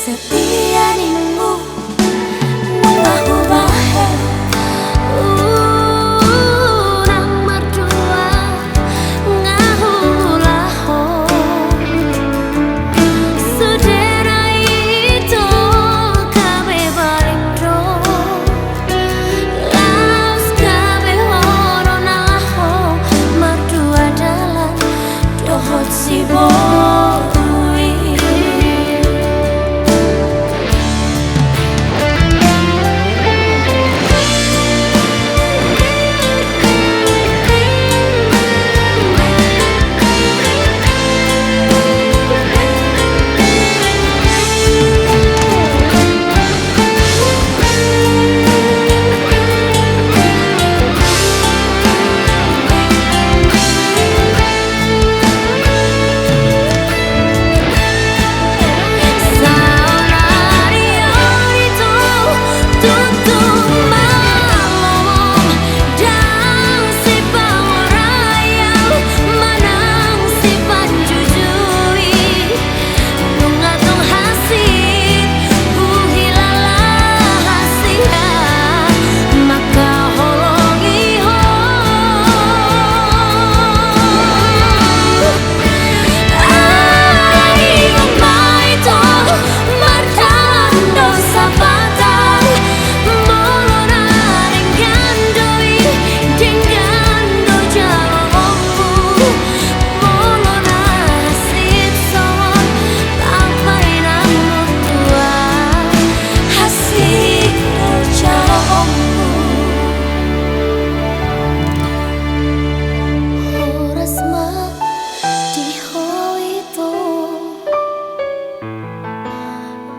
setianinmu mengaku bahe nang merdua ngahulaho sudera itu kabe balik do laus kabe horo nalaho merdua dalam dohot si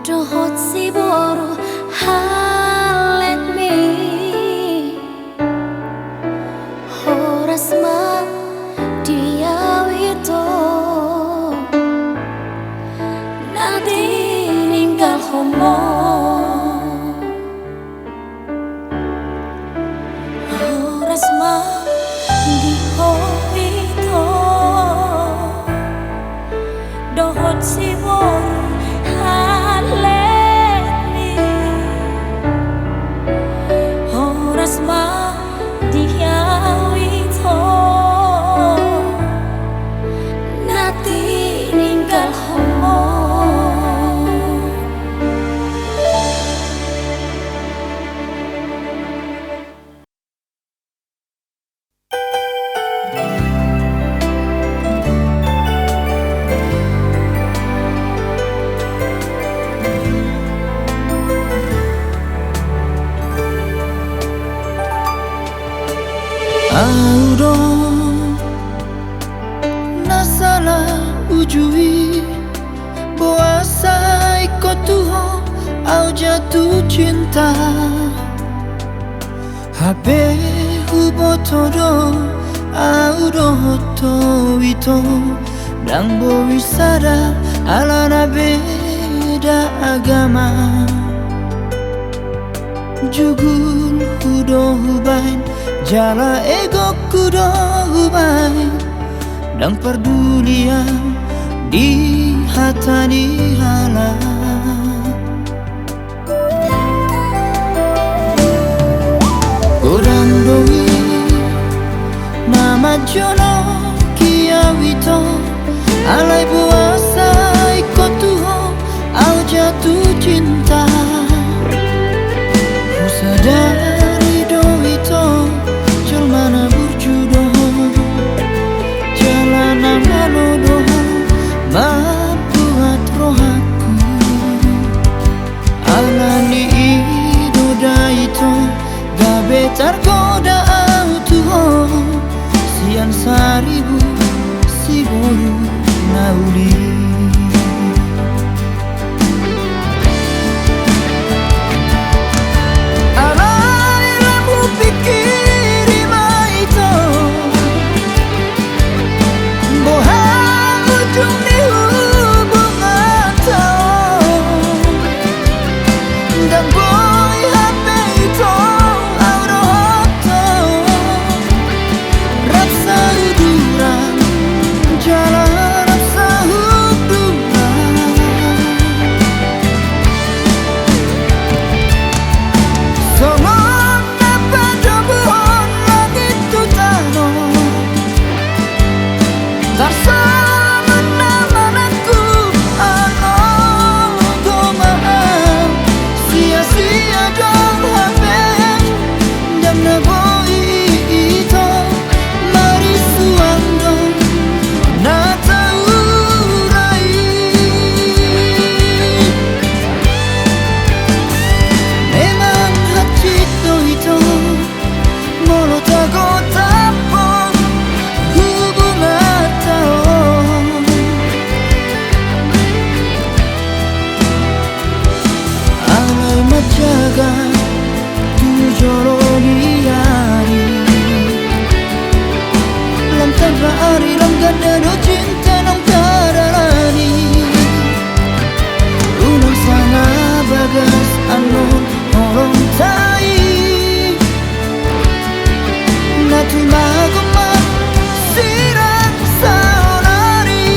dohot si boru halet mi horas ma dia wito nadi ninggal homo horas ma di wito dohot si boru ma dia wito nati ninggal homo Auro nasala ujui boasa ikut Tuhan au jatuh cinta habe hubotodo auro to ito dang bowisara alana beda agama jugul hudo hubain jala ego kudo hubai dan perdulian di hatani hala orang doi nama jono kia wito alai puasa ikut Tuhan au jatuh cinta sadari doi to mana berjudoh jalanan malodoh membuat rohaku alani idoda itu gabe tergoda autuho sian saribu si boyu nauli joro di hari lam tabari lam gadano cinta nang tararani unang sana bagas anon orang tai natumago sirang saonari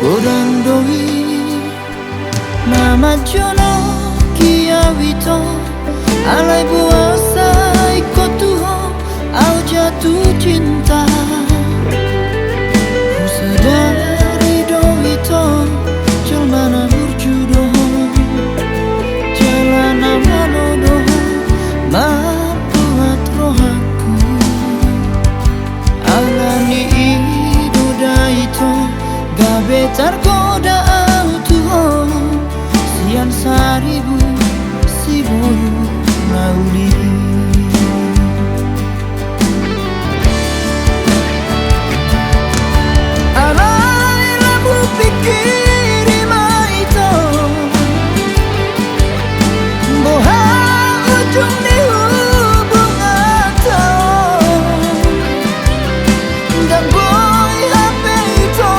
Godang doi nama jono kia wito alai buasa ikut tuho au jatuh cinta ku sadari doi to jelmana berjudo jalan amanodo mabuat rohaku alani idoda itu gabe tergoda autuho sian saribu siburu lauli alai labu pikiri maito boha ujung di hubungan tau dan boy HP itu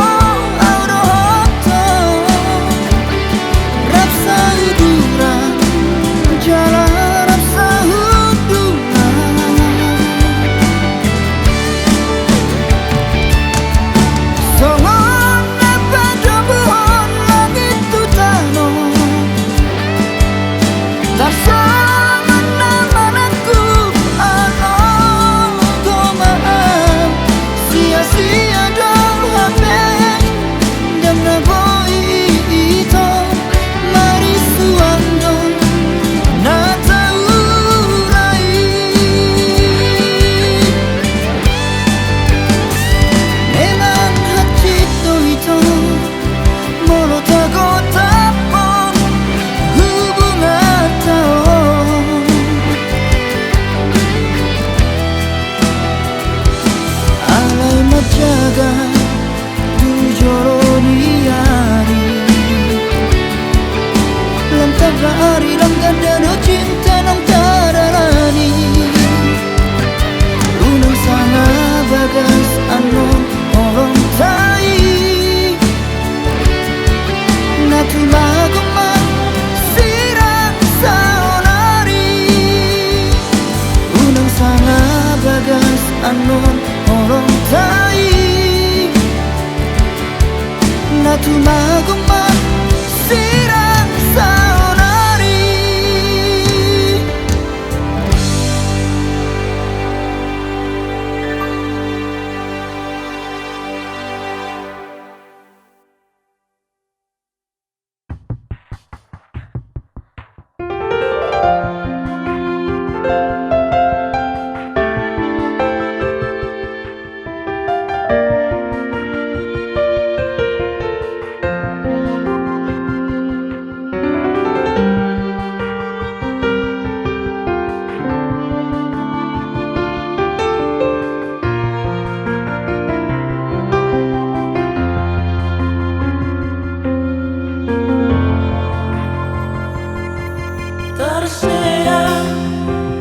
hari lam gadano cinta nang tararani unang sana bagas anon orang tai natumago sirang saonari unang sana bagas anon orang tai natumago sirang saonari.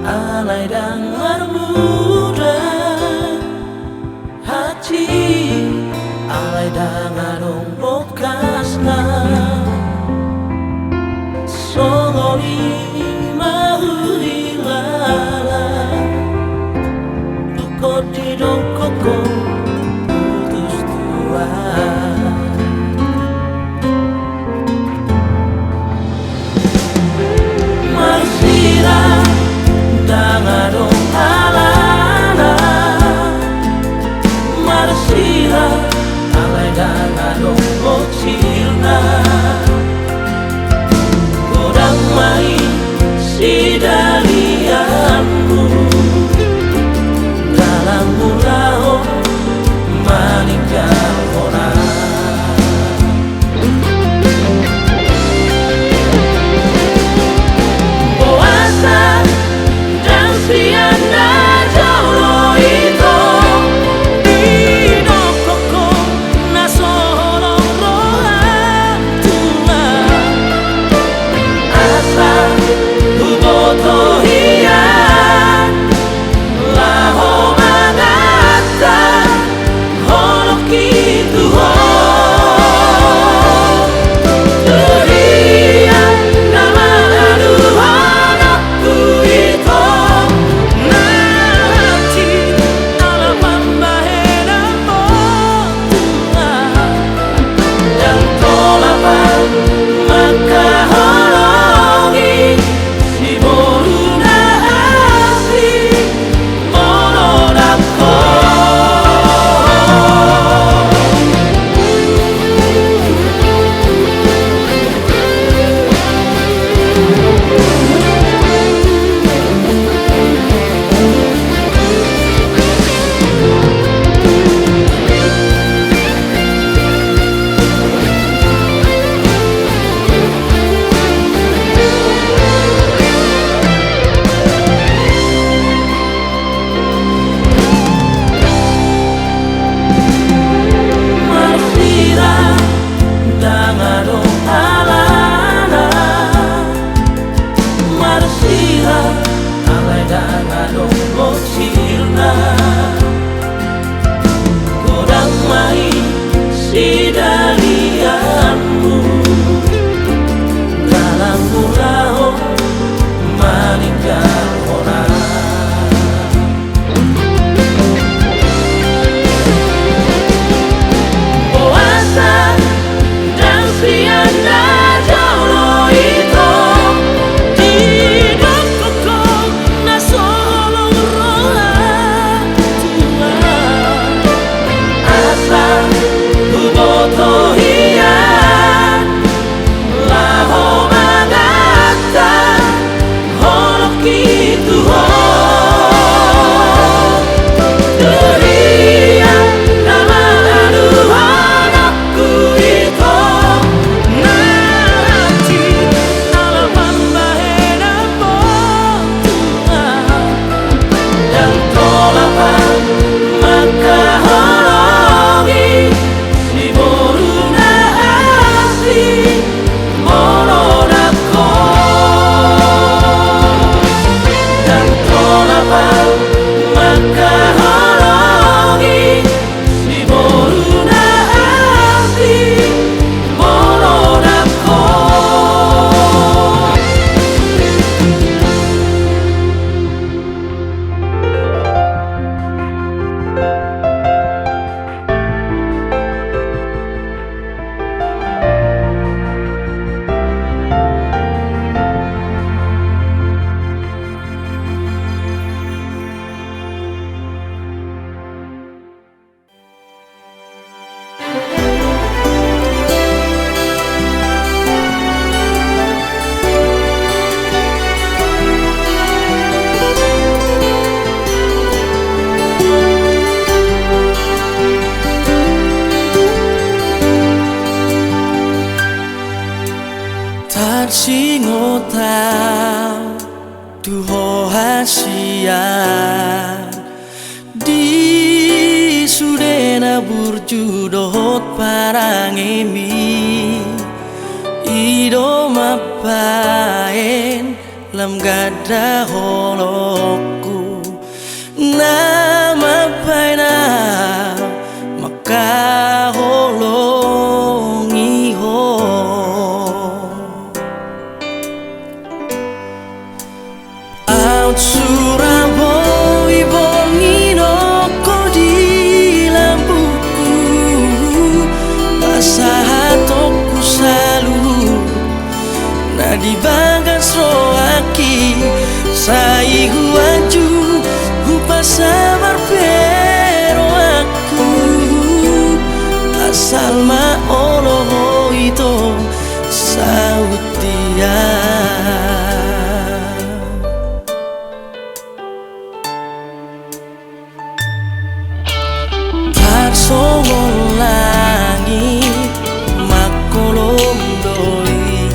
Alai dangar muda hati alai dangar ombok kasna songoli mahulilala duko di dongkoko putus tua marsira dangadong halana marsira alai dangadong bocilna godang mai Godang mai sidalianmu dalam murao meninggal orang. Puasa dan sianda jolo itu di dokoko na solo rola tua asal huboto hian laho magata holok itu ho dunia namalalu anakku itu nanti alaman bahena potua dan tolapan maka holongi si boruna asli monodako dan tolapan maka holongi si boruna asli monodako. Tarsingotau duho hasian di sudena burjudot parangemi ido mapaen lam gada holokku nama paina maka holongi ho Surabaya bongino ko di lampuku pasahatokku salu na di bagas roaki sai huaju hupasa barbero aku asal ma oloh itu sautia. Songong langit makolom doi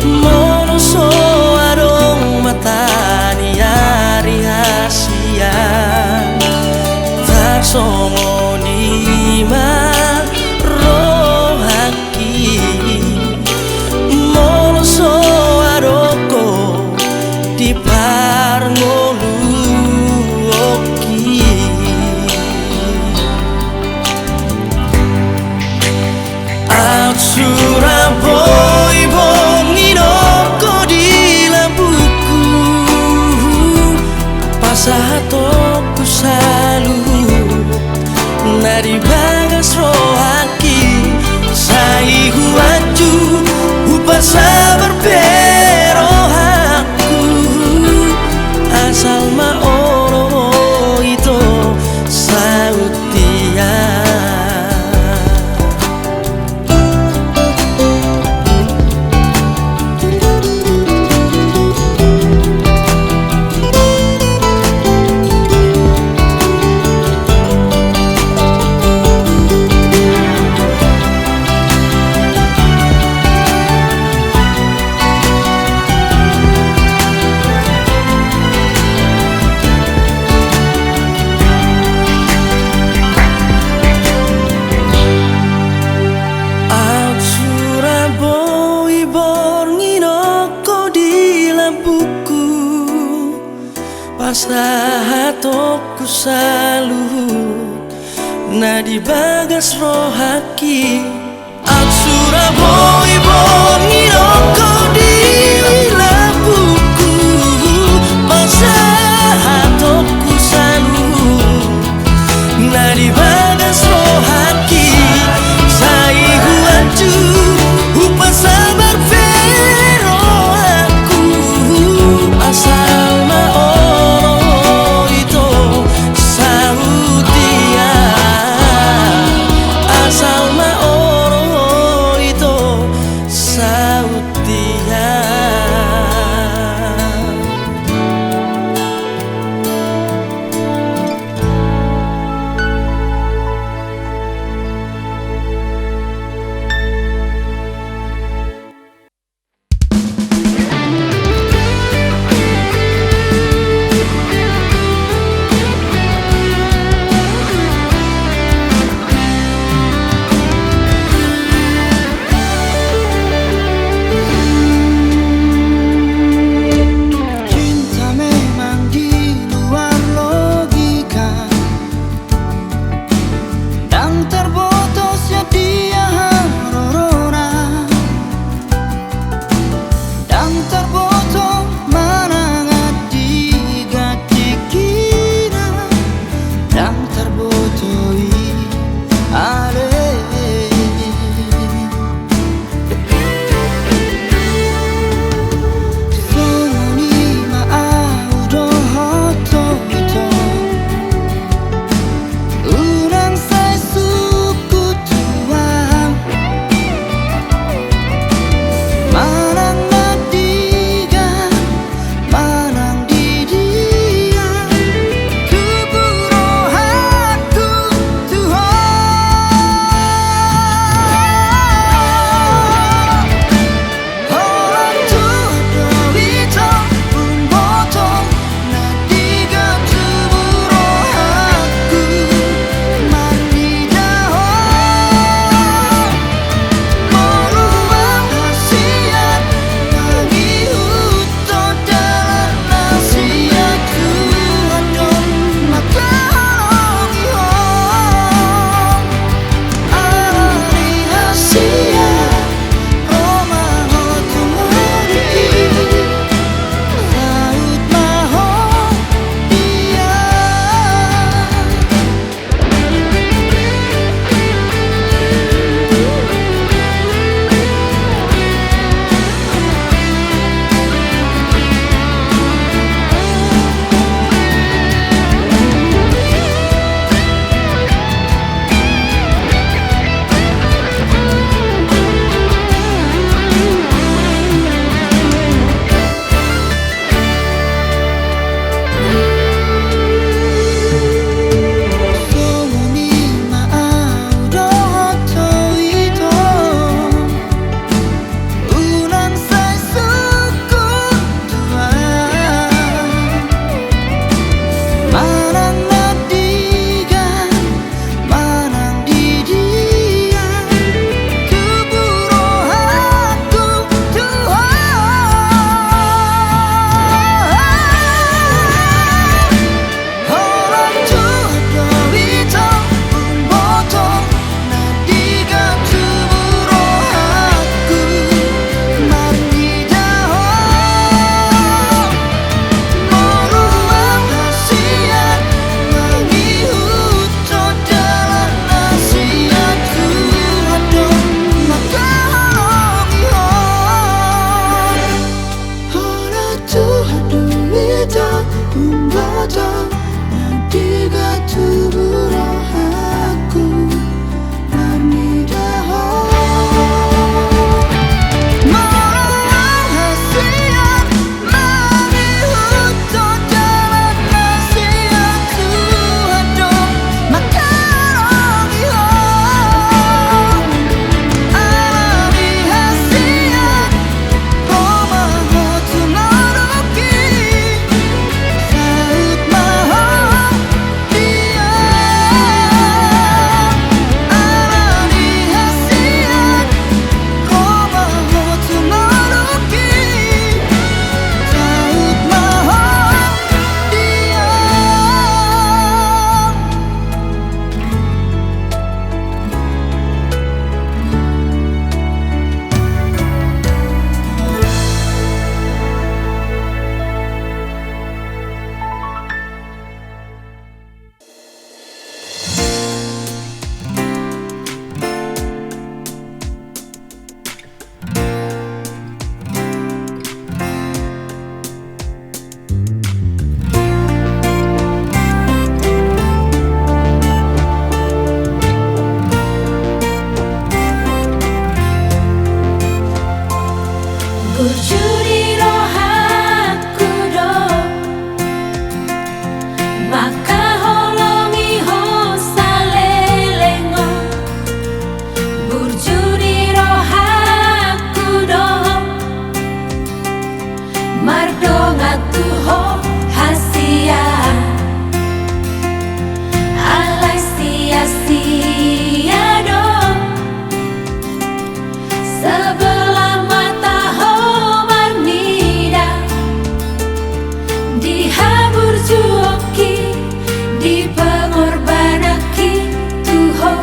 mono so adong matani hari hasian tar songoni ma rohaki mono so adoko di parngolu oki. Surabaya bongino ko di lampuku pasahatokku salu na di bagas rohaki sai huaju upasa berbero aku asal ma oro itu sautia. Asa hatoku salut Nadi bagas rohaki Aksura boi boni roko di labuku Asa hatoku salut Nadi bagas rohaki Sai huancu upa sabar vero aku Asal Asal ma oro itu saut dia Atuho hasia alai sia-sia dong sebelah mata ho marnida dihabur juoki di pengorbanaki tuho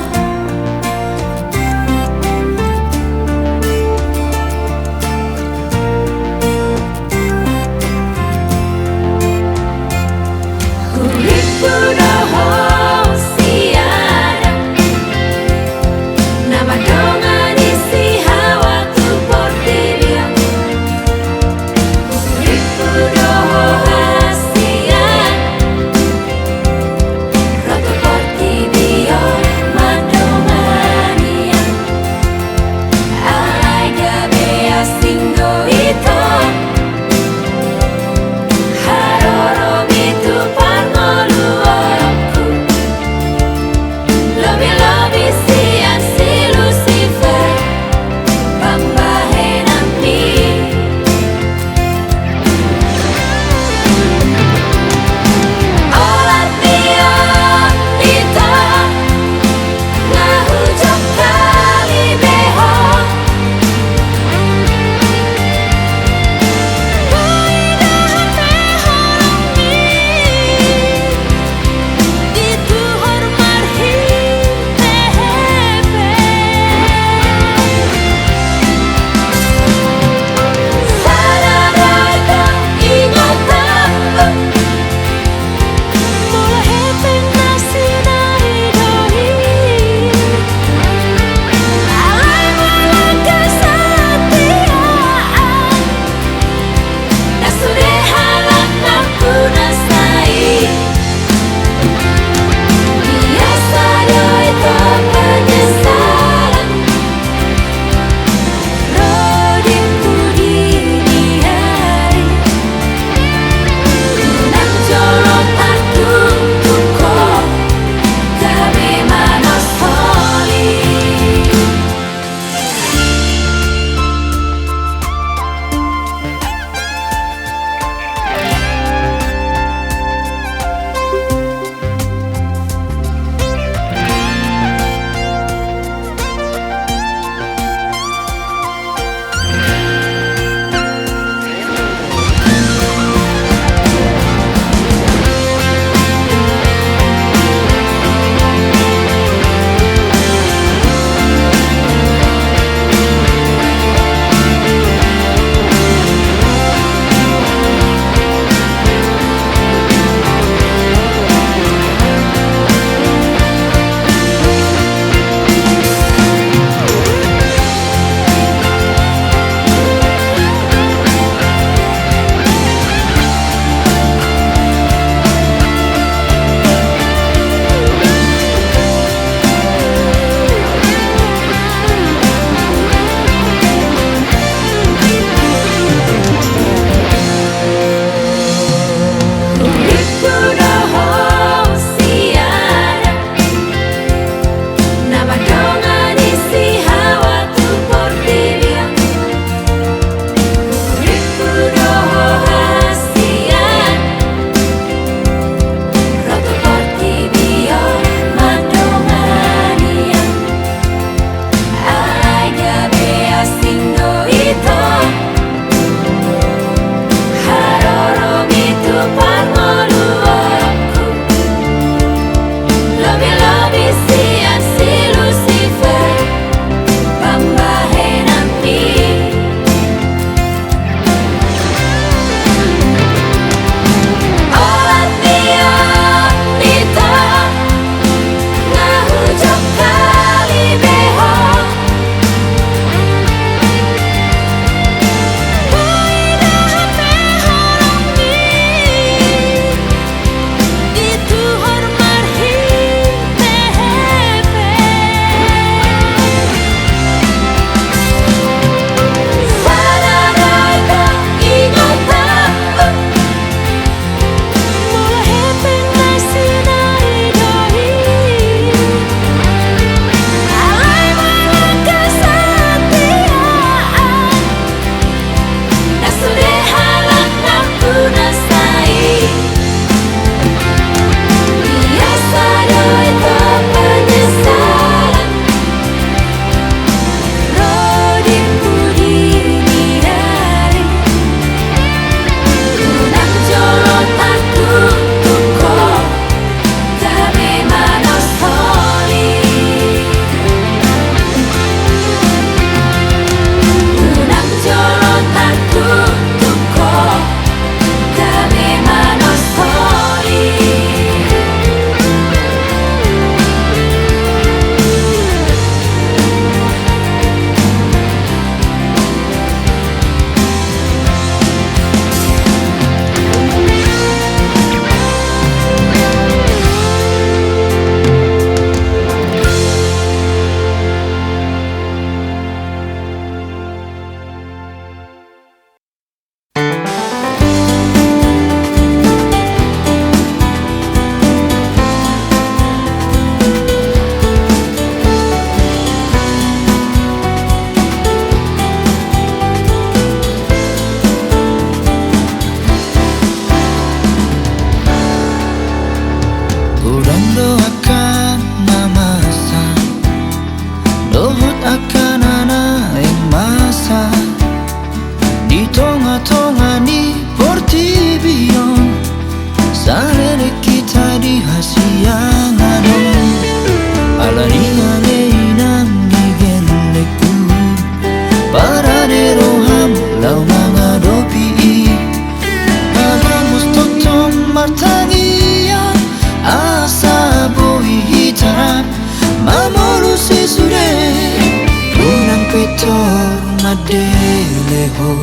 petor madeleho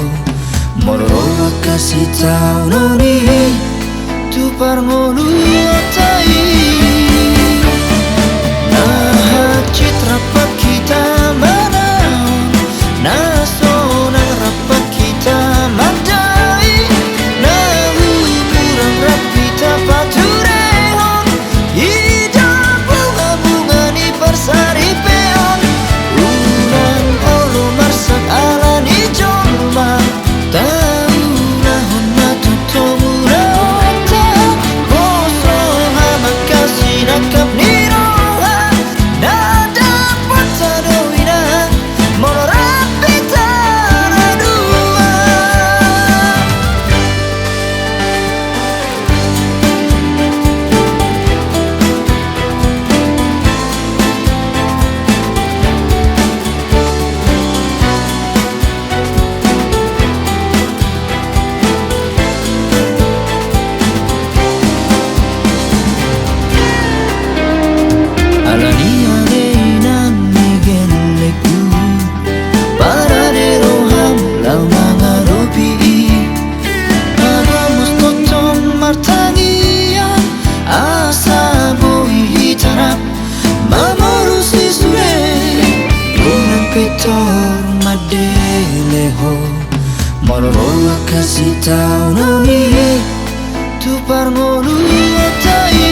Mororo kasih tau noni tu parngolu otai Nah citra pak kita mana Naso nang rapat kita madai Nah kurang rapita paturehon Hidup bunga-bunga ni persari peon Ulang olo marsak ala ni jomba Tahu nahon matuto murata Koso hama kasih nakap ni roha Nada patadowina Mororapita radua Alania reina migeleku Paradero ham lau mangaropi Hagamos totong martangia Asa boi hitarap Mamorusi sure Unang petor madeleho Mororo kasih tau noni Tu parngolu otai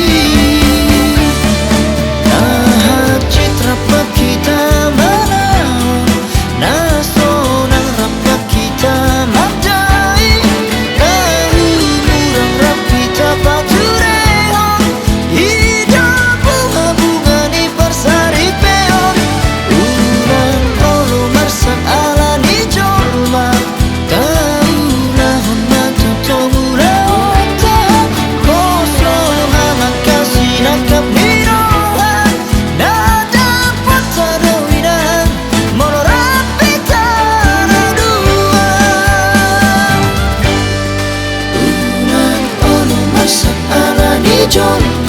Nah citra pak kita mana Naso nang rapat kita madai Nah kurang rapita paturehon Hidup bunga-bunga ni persari peon Ulang olo marsak ala ni jolma Tahu nahon matuto murata Koso hama kasih nakap ni roha Nada patadowina Mororapita radua Ulang olo marsak ala ni jolma